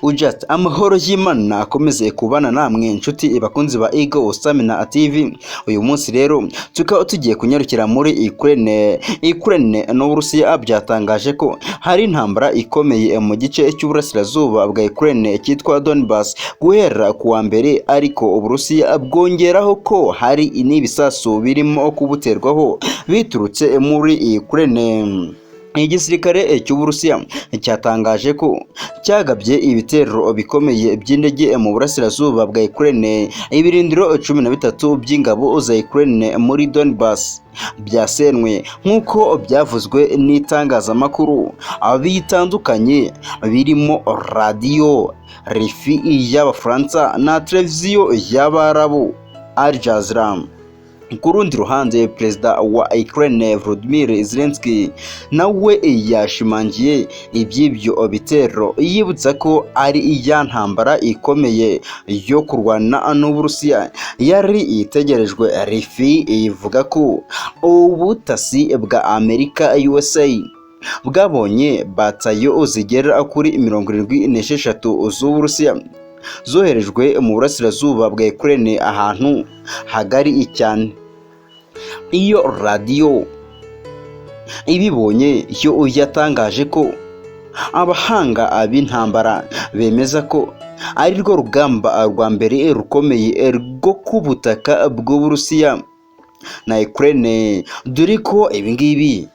Ujat amahoro y'Imana akomeze kubana namwe inshuti bakunzi ba Ego Stamina TV. Uyu munsi rero tukaba tugiye kunyarukira muri Ukraine n'Uburusiya byatangaje ko hari intambara ikomeye mu gice cy'uburasirazuba bwa Ukraine cyitwa Donbas guhera kuwa mbere, ariko Uburusiya bwongeraho ko hari n'ibisasu birimo kubuterwaho biturutse muri Ukraine. Igisirikare cy'Uburusiya cyatangaje ko cyagabye ibitero bikomeye by'indege mu burasirazuba bwa Ukraine. Ibirindiro 13 by'ingabo za Ukraine muri Donbas byasenwe nk'uko byavuzwe n'itangazamakuru bitandukanye birimo radio RFI y'Abafaransa na televiziyo y'Abarabu Al Jazeera. Ku rundi ruhande, perezida wa Ukraine Volodymyr Zelensky nawe yashimangiye iby'ibyo bitero, yibutsa ko ari iya ntambara ikomeye yo kurwana n'Uburusiya yari itegerejwe. RFI ivuga ko ubutasi bwa Amerika USA bwabonye batayo zigera kuri 76 z'Uburusiya zoherejwe mu burasirazuba bwa Ukraine ahantu hagari cyane. Iyo radio ibibonye yo yatangaje ko abahanga ab'intambara bemeza ko ari rwo rugamba rwa mbere rukomeye rwo ku butaka bw'Uburusiya na Ukraine, dore ko ibingibi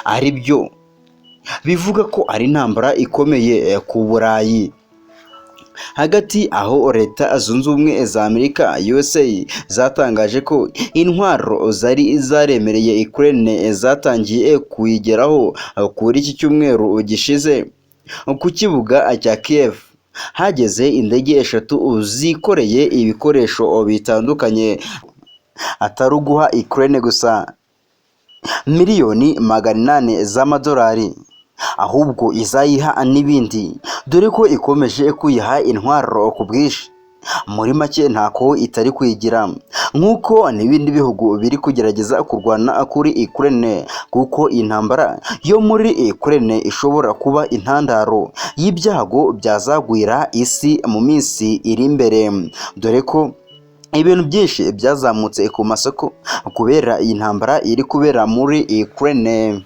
ari byo bivuga ko ari intambara ikomeye ku Burayi hagati, aho leta zunze ubumwe za Amerika USA zatangaje ko intwaro zari zaremereye Ukraine zatangiye kuyigeraho kuri iki cyumweru gishize. Ku kibuga cya Kiev hageze indege 3 zikoreye ibikoresho bitandukanye, atari uguha Ukraine gusa miliyoni 800 z'amadolari, ahubwo izayiha n'ibindi, dore ko ikomeje kuyiha intwaro ku bwinshi. Muri make ntako itari kwigira, nk'uko n'ibindi bihugu biri kugerageza kurwana kuri Ukraine, kuko intambara yo muri Ukraine ishobora kuba intandaro y'ibyago byazagwira isi mu minsi iri imbere, dore ko ibintu byinshi byazamutse ku masoko kubera iyi ntambara iri kubera muri Ukraine.